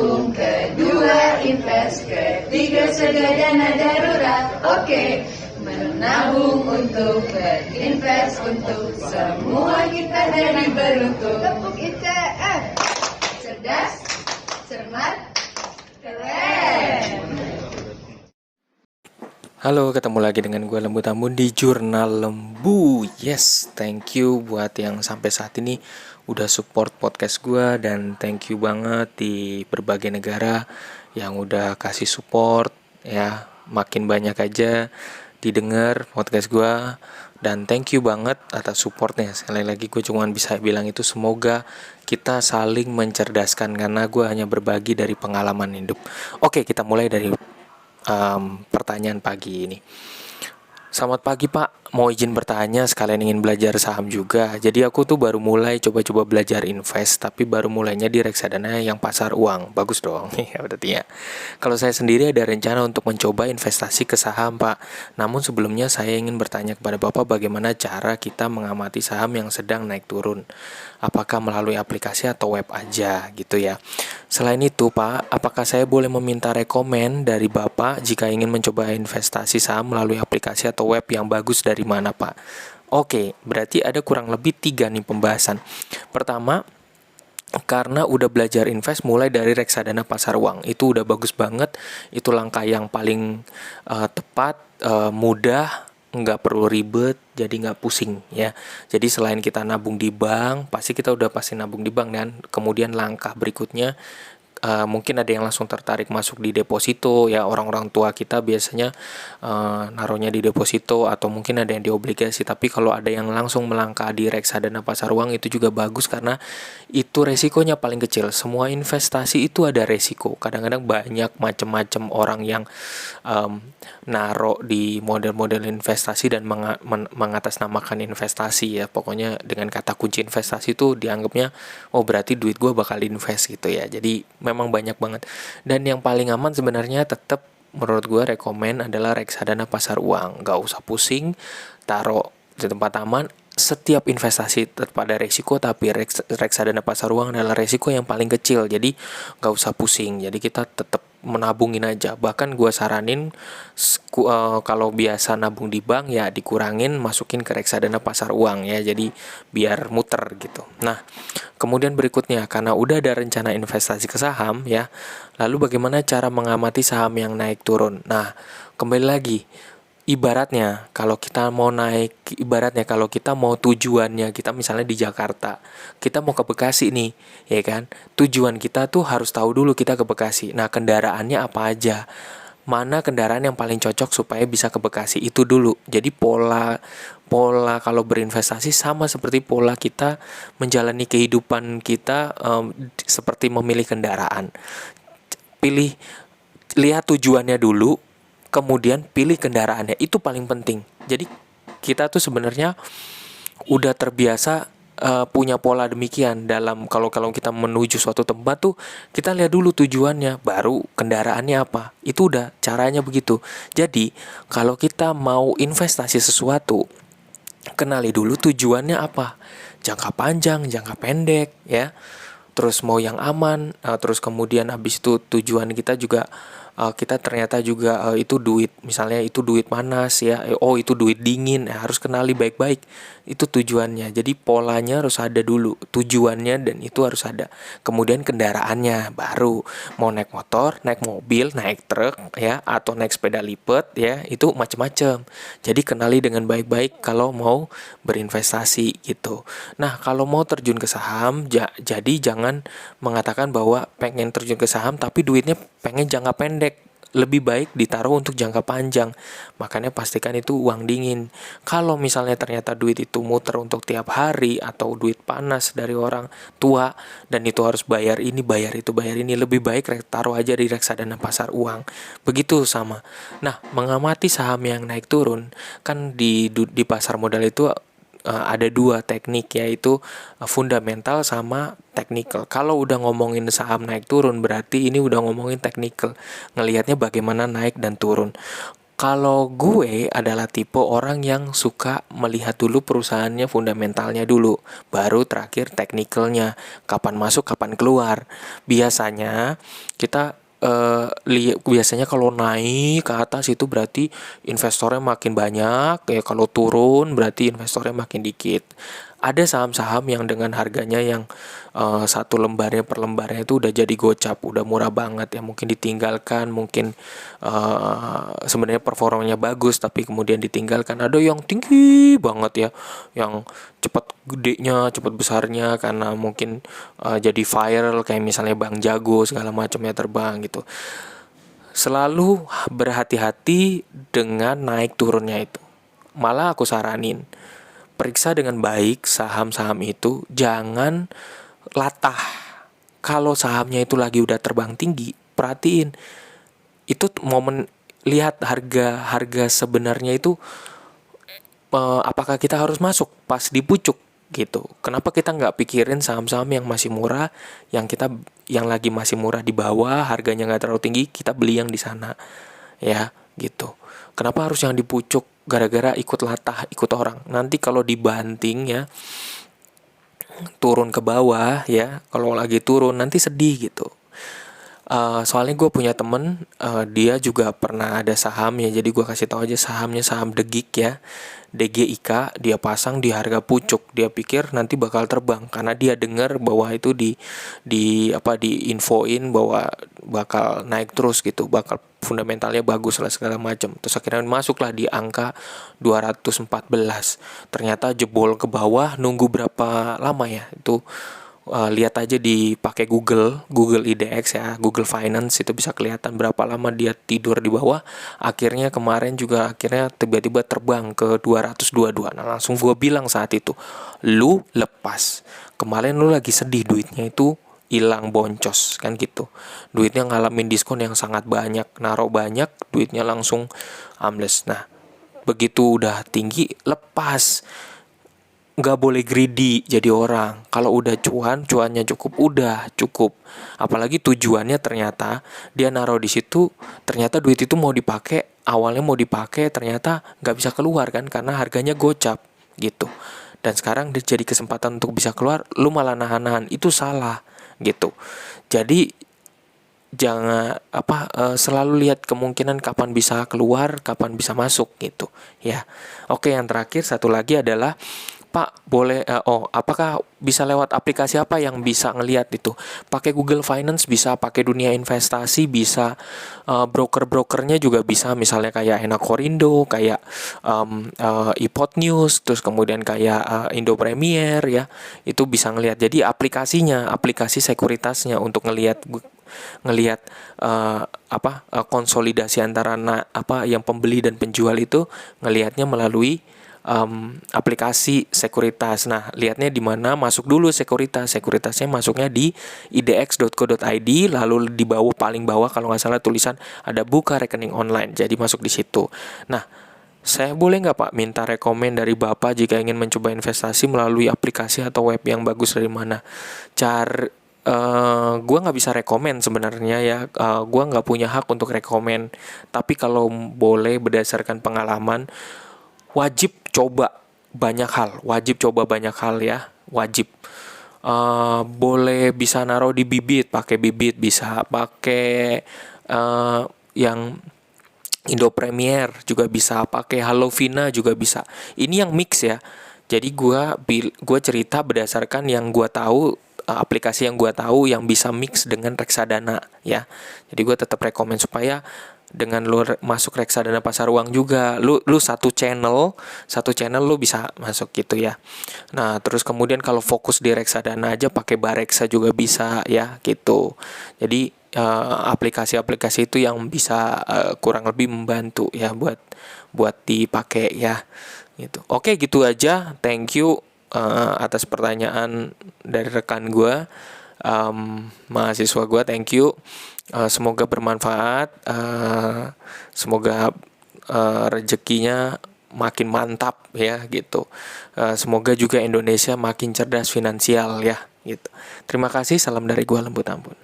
menabung, kedua invest, ketiga sedia dana darurat. Oke, menabung untuk berinvest untuk semua kita jadi beruntung. Tepuk ITF. Cerdas, cermat, keren. Halo, ketemu lagi dengan gue Lembu Tambun di Jurnal Lembu. Yes, thank you buat yang sampai saat ini udah support podcast gue. Dan thank you banget di berbagai negara yang udah kasih support. Ya, makin banyak aja didengar podcast gue. Dan thank you banget atas supportnya. Sekali lagi gue cuma bisa bilang itu, semoga kita saling mencerdaskan, karena gue hanya berbagi dari pengalaman hidup. Oke, kita mulai dari pertanyaan pagi ini. Selamat pagi Pak, mau izin bertanya, sekalian ingin belajar saham juga. Jadi aku tuh baru mulai coba-coba belajar invest, tapi baru mulainya di reksadana yang pasar uang. Bagus dong, ya berarti ya. Kalau saya sendiri ada rencana untuk mencoba investasi ke saham Pak. Namun sebelumnya saya ingin bertanya kepada Bapak, bagaimana cara kita mengamati saham yang sedang naik turun? Apakah melalui aplikasi atau web aja gitu ya? Selain itu Pak, apakah saya boleh meminta rekomen dari Bapak jika ingin mencoba investasi saham melalui aplikasi atau web yang bagus dari mana Pak? Oke, berarti ada kurang lebih 3 nih pembahasan. Pertama, karena udah belajar invest mulai dari reksadana pasar uang, itu udah bagus banget. Itu langkah yang paling tepat, mudah, nggak perlu ribet, jadi nggak pusing ya. Jadi selain kita nabung di bank, pasti kita udah pasti nabung di bank, dan kemudian langkah berikutnya mungkin ada yang langsung tertarik masuk di deposito ya. Orang-orang tua kita biasanya naruhnya di deposito, atau mungkin ada yang di obligasi. Tapi kalau ada yang langsung melangkah di reksadana pasar uang, itu juga bagus karena itu resikonya paling kecil. Semua investasi itu ada resiko. Kadang-kadang banyak macam-macam orang yang naruh di model-model investasi dan mengatasnamakan investasi ya. Pokoknya dengan kata kunci investasi itu dianggapnya, oh berarti duit gue bakal invest gitu ya. Jadi memang banyak banget. Dan yang paling aman sebenarnya tetap menurut gue rekomen adalah reksadana pasar uang. Gak usah pusing, taruh di tempat aman. Setiap investasi tetap ada resiko, tapi reksadana pasar uang adalah resiko yang paling kecil. Jadi gak usah pusing. Jadi kita tetap menabungin aja. Bahkan gue saranin kalau biasa nabung di bank ya dikurangin, masukin ke reksadana pasar uang ya. Jadi biar muter gitu. Nah, kemudian berikutnya, karena udah ada rencana investasi ke saham ya, lalu bagaimana cara mengamati saham yang naik turun? Nah, kembali lagi, ibaratnya kalau kita mau tujuannya kita misalnya di Jakarta, kita mau ke Bekasi nih, ya kan? Tujuan kita tuh harus tahu dulu kita ke Bekasi. Nah, kendaraannya apa aja? Mana kendaraan yang paling cocok supaya bisa ke Bekasi, itu dulu. Jadi pola kalau berinvestasi sama seperti pola kita menjalani kehidupan kita, seperti memilih kendaraan. Lihat tujuannya dulu, kemudian pilih kendaraannya. Itu paling penting. Jadi kita tuh sebenarnya udah terbiasa punya pola demikian dalam kalau kita menuju suatu tempat tuh, kita lihat dulu tujuannya, baru kendaraannya apa. Itu udah caranya begitu. Jadi kalau kita mau investasi sesuatu, kenali dulu tujuannya apa. Jangka panjang, jangka pendek ya. Terus mau yang aman, terus kemudian habis itu tujuan kita juga, kita ternyata juga itu duit, misalnya itu duit panas ya, itu duit dingin, harus kenali baik-baik itu tujuannya. Jadi polanya harus ada dulu, tujuannya, dan itu harus ada. Kemudian kendaraannya, baru mau naik motor, naik mobil, naik truk ya, atau naik sepeda lipat ya, itu macam-macam. Jadi kenali dengan baik-baik kalau mau berinvestasi gitu. Nah, kalau mau terjun ke saham, jadi jangan mengatakan bahwa pengen terjun ke saham tapi duitnya pengen jangka pendek. Lebih baik ditaruh untuk jangka panjang. Makanya pastikan itu uang dingin. Kalau misalnya ternyata duit itu muter untuk tiap hari, atau duit panas dari orang tua, dan itu harus bayar ini, bayar itu, bayar ini, lebih baik taruh aja di reksadana pasar uang. Begitu sama. Nah, mengamati saham yang naik turun, kan di pasar modal itu ada 2 teknik, yaitu fundamental sama technical. Kalau udah ngomongin saham naik turun, berarti ini udah ngomongin technical, ngelihatnya bagaimana naik dan turun. Kalau gue adalah tipe orang yang suka melihat dulu perusahaannya, fundamentalnya dulu, baru terakhir teknikalnya, kapan masuk, kapan keluar. Biasanya kita biasanya kalau naik ke atas itu berarti investornya makin banyak, ya kalau turun berarti investornya makin dikit. Ada saham-saham yang dengan harganya yang satu lembarnya per lembarnya itu udah jadi gocap, udah murah banget ya, mungkin ditinggalkan, mungkin sebenarnya performanya bagus tapi kemudian ditinggalkan. Ada yang tinggi banget ya, yang cepat gedenya, cepat besarnya karena mungkin jadi viral kayak misalnya Bang Jago segala macamnya terbang gitu. Selalu berhati-hati dengan naik turunnya itu. Malah aku saranin, periksa dengan baik saham-saham itu, jangan latah. Kalau sahamnya itu lagi udah terbang tinggi, perhatiin itu momen, lihat harga sebenarnya itu, apakah kita harus masuk pas di pucuk gitu. Kenapa kita nggak pikirin saham-saham yang masih murah, yang lagi masih murah di bawah, harganya nggak terlalu tinggi, kita beli yang di sana ya gitu. Kenapa harus yang di pucuk? Gara-gara ikut latah, ikut orang. Nanti kalau dibanting ya, turun ke bawah ya, kalau lagi turun nanti sedih gitu. Soalnya gue punya temen, dia juga pernah ada saham ya, jadi gue kasih tahu aja sahamnya, saham Degik ya, DGIK, dia pasang di harga pucuk, dia pikir nanti bakal terbang karena dia dengar bahwa itu diinfoin bahwa bakal naik terus gitu, bakal fundamentalnya bagus lah segala macam. Terus akhirnya masuklah di angka 214, ternyata jebol ke bawah. Nunggu berapa lama ya itu? Lihat aja dipakai Google IDX ya, Google Finance, itu bisa kelihatan berapa lama dia tidur di bawah. Akhirnya kemarin juga tiba-tiba terbang ke 222. Nah, langsung gue bilang saat itu, lu lepas. Kemarin lu lagi sedih, duitnya itu hilang boncos kan gitu. Duitnya ngalamin diskon yang sangat banyak, naruh banyak, duitnya langsung ambles. Nah, begitu udah tinggi lepas. Nggak boleh greedy jadi orang. Kalau udah cuannya cukup. Apalagi tujuannya ternyata dia naruh di situ, ternyata duit itu awalnya mau dipakai, ternyata nggak bisa keluar kan karena harganya gocap gitu. Dan sekarang dia jadi kesempatan untuk bisa keluar, lu malah nahan-nahan, itu salah gitu. Jadi jangan selalu lihat kemungkinan kapan bisa keluar, kapan bisa masuk gitu ya. Oke, yang terakhir satu lagi adalah, Pak, boleh apakah bisa lewat aplikasi apa yang bisa ngelihat itu? Pakai Google Finance bisa, pakai Dunia Investasi bisa, broker-brokernya juga bisa, misalnya kayak Enakorindo, kayak iPod News, terus kemudian kayak Indo Premier ya. Itu bisa ngelihat. Jadi aplikasi sekuritasnya untuk ngelihat konsolidasi antara yang pembeli dan penjual itu, ngelihatnya melalui aplikasi sekuritas. Nah, lihatnya di mana? Masuk dulu sekuritasnya masuknya di idx.co.id, lalu di bawah, paling bawah kalau nggak salah tulisan ada buka rekening online, jadi masuk di situ. Nah, saya boleh nggak Pak minta rekomen dari Bapak jika ingin mencoba investasi melalui aplikasi atau web yang bagus dari mana? Gue nggak bisa rekomen sebenarnya ya, gue nggak punya hak untuk rekomen. Tapi kalau boleh berdasarkan pengalaman, wajib coba banyak hal ya, wajib. Boleh bisa naruh di bibit, pakai bibit, bisa pakai yang Indo Premier juga bisa, pakai Halovina juga bisa. Ini yang mix ya. Jadi gue cerita berdasarkan yang gue tahu, aplikasi yang gue tahu yang bisa mix dengan reksadana ya. Jadi gue tetap rekomen supaya dengan lu masuk reksadana pasar uang juga, lu satu channel lu bisa masuk gitu ya. Nah, terus kemudian kalau fokus di reksadana aja pakai Bareksa juga bisa ya gitu. Jadi aplikasi-aplikasi itu yang bisa kurang lebih membantu ya buat dipakai ya gitu. Oke, gitu aja. Thank you atas pertanyaan dari rekan gue, mahasiswa gue. Thank you. Semoga bermanfaat, semoga rezekinya makin mantap ya gitu. Semoga juga Indonesia makin cerdas finansial ya gitu. Terima kasih, salam dari gua Lembut Ampun.